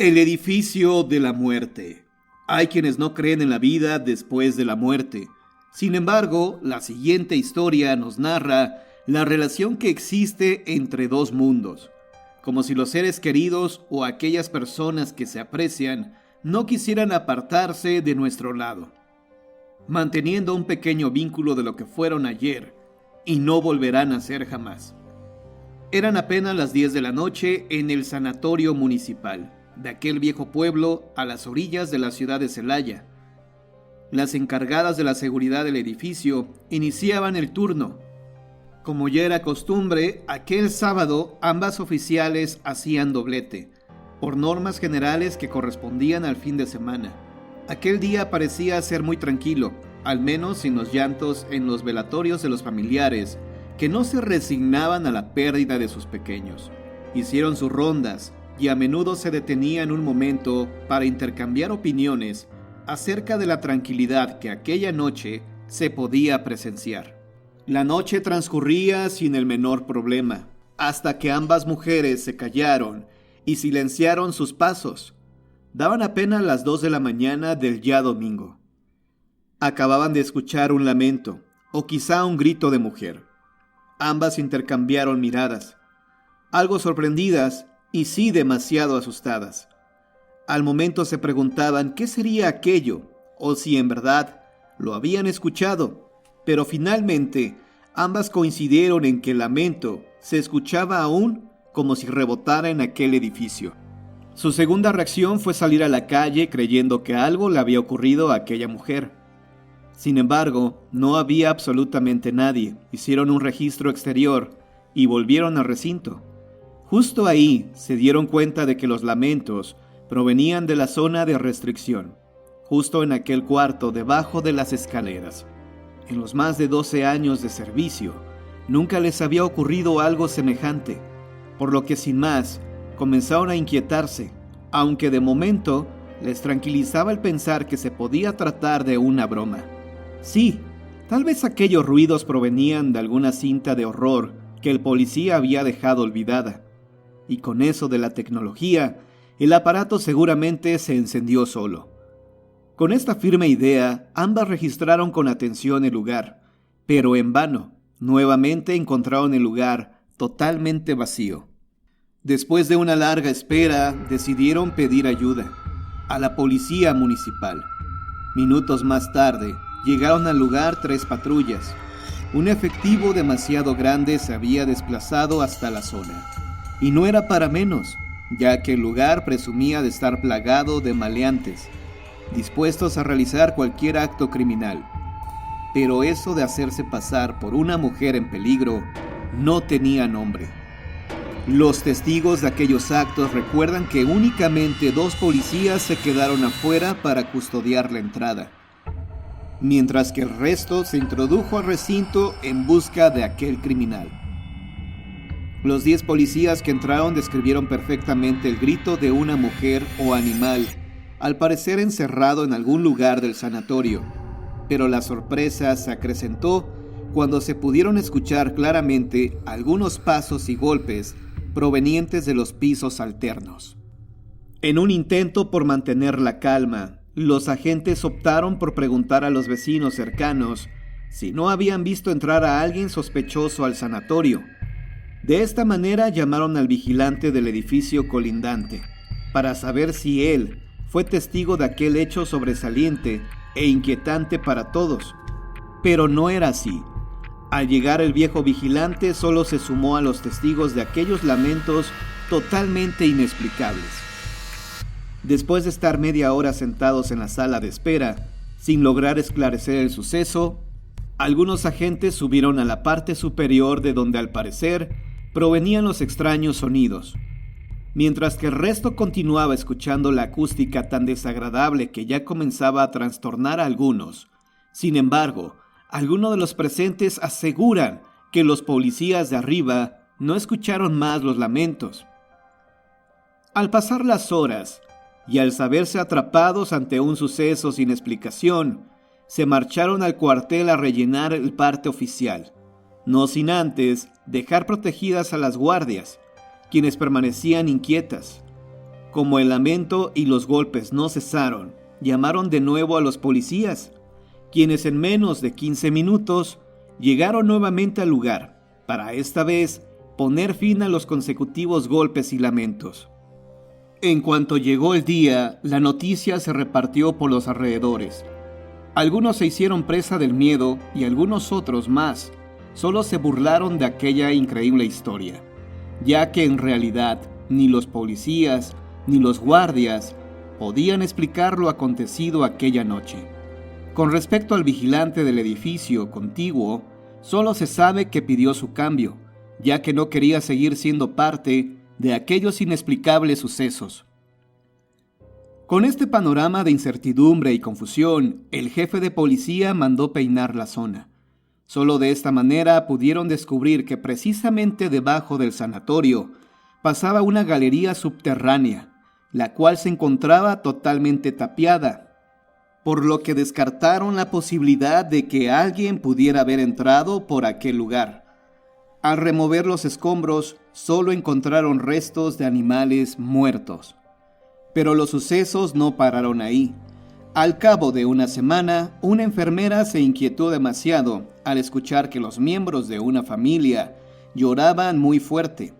El edificio de la muerte. Hay quienes no creen en la vida después de la muerte. Sin embargo, la siguiente historia nos narra la relación que existe entre dos mundos, como si los seres queridos o aquellas personas que se aprecian no quisieran apartarse de nuestro lado, manteniendo un pequeño vínculo de lo que fueron ayer y no volverán a ser jamás. Eran apenas las 10 de la noche en el sanatorio municipal de aquel viejo pueblo a las orillas de la ciudad de Celaya. Las encargadas de la seguridad del edificio iniciaban el turno. Como ya era costumbre, aquel sábado ambas oficiales hacían doblete, por normas generales que correspondían al fin de semana. Aquel día parecía ser muy tranquilo, al menos sin los llantos en los velatorios de los familiares, que no se resignaban a la pérdida de sus pequeños. Hicieron sus rondas, y a menudo se detenían un momento para intercambiar opiniones acerca de la tranquilidad que aquella noche se podía presenciar. La noche transcurría sin el menor problema, hasta que ambas mujeres se callaron y silenciaron sus pasos. Daban apenas las 2 de la mañana del ya domingo. Acababan de escuchar un lamento, o quizá un grito de mujer. Ambas intercambiaron miradas, algo sorprendidas y sí demasiado asustadas. Al momento se preguntaban qué sería aquello, o si en verdad lo habían escuchado, pero finalmente ambas coincidieron en que el lamento se escuchaba aún como si rebotara en aquel edificio. Su segunda reacción fue salir a la calle creyendo que algo le había ocurrido a aquella mujer. Sin embargo, no había absolutamente nadie. Hicieron un registro exterior y volvieron al recinto. Justo ahí se dieron cuenta de que los lamentos provenían de la zona de restricción, justo en aquel cuarto debajo de las escaleras. En los más de 12 años de servicio, nunca les había ocurrido algo semejante, por lo que sin más, comenzaron a inquietarse, aunque de momento les tranquilizaba el pensar que se podía tratar de una broma. Sí, tal vez aquellos ruidos provenían de alguna cinta de horror que el policía había dejado olvidada. Y con eso de la tecnología, el aparato seguramente se encendió solo. Con esta firme idea, ambas registraron con atención el lugar, pero en vano. Nuevamente encontraron el lugar totalmente vacío. Después de una larga espera, decidieron pedir ayuda a la policía municipal. Minutos más tarde, llegaron al lugar 3 patrullas. Un efectivo demasiado grande se había desplazado hasta la zona. Y no era para menos, ya que el lugar presumía de estar plagado de maleantes, dispuestos a realizar cualquier acto criminal. Pero eso de hacerse pasar por una mujer en peligro no tenía nombre. Los testigos de aquellos actos recuerdan que únicamente 2 policías se quedaron afuera para custodiar la entrada, mientras que el resto se introdujo al recinto en busca de aquel criminal. Los 10 policías que entraron describieron perfectamente el grito de una mujer o animal, al parecer encerrado en algún lugar del sanatorio, pero la sorpresa se acrecentó cuando se pudieron escuchar claramente algunos pasos y golpes provenientes de los pisos alternos. En un intento por mantener la calma, los agentes optaron por preguntar a los vecinos cercanos si no habían visto entrar a alguien sospechoso al sanatorio. De esta manera llamaron al vigilante del edificio colindante para saber si él fue testigo de aquel hecho sobresaliente e inquietante para todos. Pero no era así. Al llegar el viejo vigilante solo se sumó a los testigos de aquellos lamentos totalmente inexplicables. Después de estar media hora sentados en la sala de espera, sin lograr esclarecer el suceso, algunos agentes subieron a la parte superior de donde al parecer provenían los extraños sonidos, mientras que el resto continuaba escuchando la acústica tan desagradable que ya comenzaba a trastornar a algunos. Sin embargo, algunos de los presentes aseguran que los policías de arriba no escucharon más los lamentos. Al pasar las horas, y al saberse atrapados ante un suceso sin explicación, se marcharon al cuartel a rellenar el parte oficial, no sin antes dejar protegidas a las guardias, quienes permanecían inquietas. Como el lamento y los golpes no cesaron, llamaron de nuevo a los policías, quienes en menos de 15 minutos llegaron nuevamente al lugar, para esta vez poner fin a los consecutivos golpes y lamentos. En cuanto llegó el día, la noticia se repartió por los alrededores. Algunos se hicieron presa del miedo y algunos otros más solo se burlaron de aquella increíble historia, ya que en realidad ni los policías ni los guardias podían explicar lo acontecido aquella noche. Con respecto al vigilante del edificio contiguo, solo se sabe que pidió su cambio, ya que no quería seguir siendo parte de aquellos inexplicables sucesos. Con este panorama de incertidumbre y confusión, el jefe de policía mandó peinar la zona. Solo de esta manera pudieron descubrir que precisamente debajo del sanatorio pasaba una galería subterránea, la cual se encontraba totalmente tapiada, por lo que descartaron la posibilidad de que alguien pudiera haber entrado por aquel lugar. Al remover los escombros, solo encontraron restos de animales muertos. Pero los sucesos no pararon ahí. Al cabo de una semana, una enfermera se inquietó demasiado al escuchar que los miembros de una familia lloraban muy fuerte,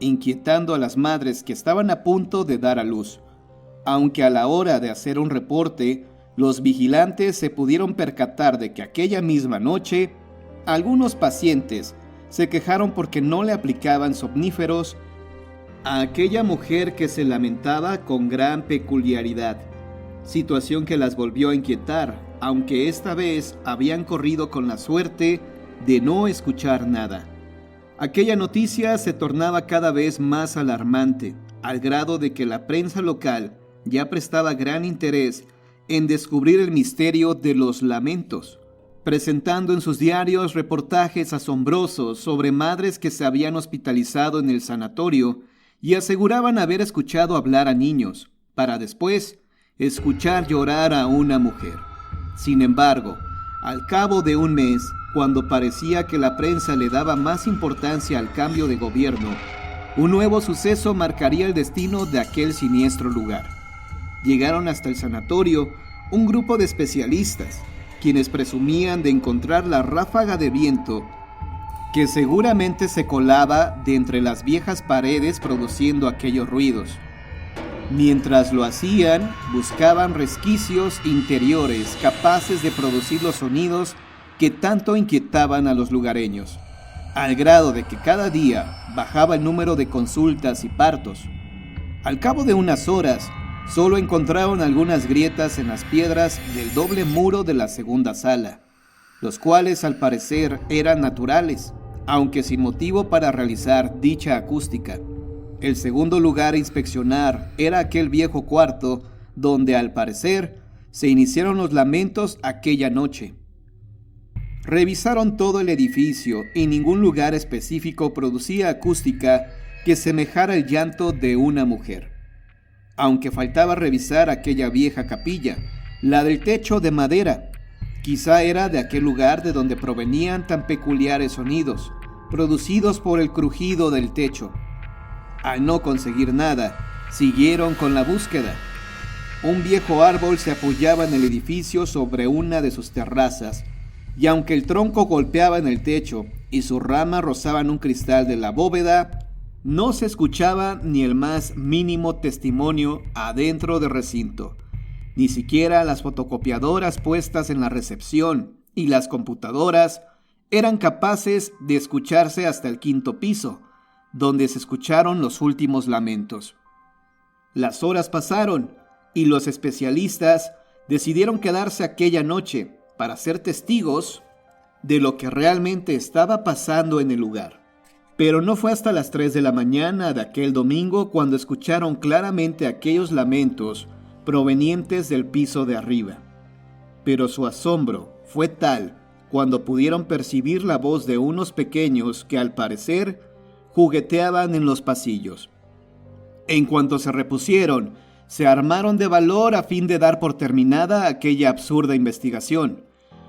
inquietando a las madres que estaban a punto de dar a luz. Aunque a la hora de hacer un reporte, los vigilantes se pudieron percatar de que aquella misma noche, algunos pacientes se quejaron porque no le aplicaban somníferos a aquella mujer que se lamentaba con gran peculiaridad, situación que las volvió a inquietar, aunque esta vez habían corrido con la suerte de no escuchar nada. Aquella noticia se tornaba cada vez más alarmante, al grado de que la prensa local ya prestaba gran interés en descubrir el misterio de los lamentos, presentando en sus diarios reportajes asombrosos sobre madres que se habían hospitalizado en el sanatorio y aseguraban haber escuchado hablar a niños, para después escuchar llorar a una mujer. Sin embargo, al cabo de un mes, cuando parecía que la prensa le daba más importancia al cambio de gobierno, un nuevo suceso marcaría el destino de aquel siniestro lugar. Llegaron hasta el sanatorio un grupo de especialistas, quienes presumían de encontrar la ráfaga de viento que seguramente se colaba de entre las viejas paredes produciendo aquellos ruidos. Mientras lo hacían, buscaban resquicios interiores capaces de producir los sonidos que tanto inquietaban a los lugareños, al grado de que cada día bajaba el número de consultas y partos. Al cabo de unas horas, solo encontraron algunas grietas en las piedras del doble muro de la segunda sala, los cuales al parecer eran naturales, aunque sin motivo para realizar dicha acústica. El segundo lugar a inspeccionar era aquel viejo cuarto donde al parecer se iniciaron los lamentos aquella noche. Revisaron todo el edificio y ningún lugar específico producía acústica que semejara el llanto de una mujer. Aunque faltaba revisar aquella vieja capilla, la del techo de madera. Quizá era de aquel lugar de donde provenían tan peculiares sonidos, producidos por el crujido del techo. Al no conseguir nada, siguieron con la búsqueda. Un viejo árbol se apoyaba en el edificio sobre una de sus terrazas, y aunque el tronco golpeaba en el techo y sus ramas rozaban un cristal de la bóveda, no se escuchaba ni el más mínimo testimonio adentro del recinto. Ni siquiera las fotocopiadoras puestas en la recepción y las computadoras eran capaces de escucharse hasta el quinto piso, donde se escucharon los últimos lamentos. Las horas pasaron y los especialistas decidieron quedarse aquella noche para ser testigos de lo que realmente estaba pasando en el lugar. Pero no fue hasta las 3 de la mañana de aquel domingo cuando escucharon claramente aquellos lamentos provenientes del piso de arriba. Pero su asombro fue tal cuando pudieron percibir la voz de unos pequeños que al parecer jugueteaban en los pasillos. En cuanto se repusieron, se armaron de valor a fin de dar por terminada aquella absurda investigación.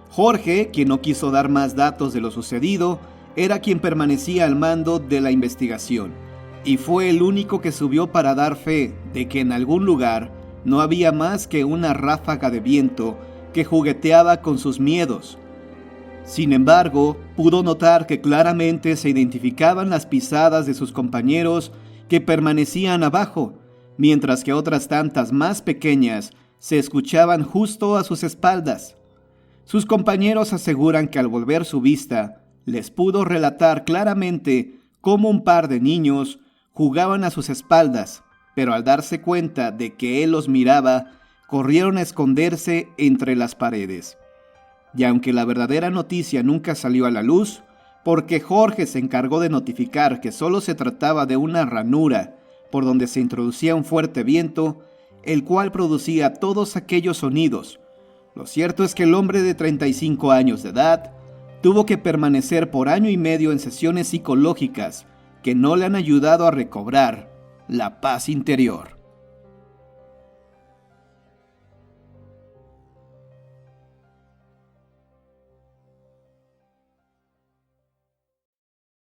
Jorge, quien no quiso dar más datos de lo sucedido, era quien permanecía al mando de la investigación, y fue el único que subió para dar fe de que en algún lugar no había más que una ráfaga de viento que jugueteaba con sus miedos. Sin embargo, pudo notar que claramente se identificaban las pisadas de sus compañeros que permanecían abajo, mientras que otras tantas más pequeñas se escuchaban justo a sus espaldas. Sus compañeros aseguran que al volver su vista, les pudo relatar claramente cómo un par de niños jugaban a sus espaldas, pero al darse cuenta de que él los miraba, corrieron a esconderse entre las paredes. Y aunque la verdadera noticia nunca salió a la luz, porque Jorge se encargó de notificar que solo se trataba de una ranura por donde se introducía un fuerte viento, el cual producía todos aquellos sonidos. Lo cierto es que el hombre de 35 años de edad tuvo que permanecer por año y medio en sesiones psicológicas que no le han ayudado a recobrar la paz interior.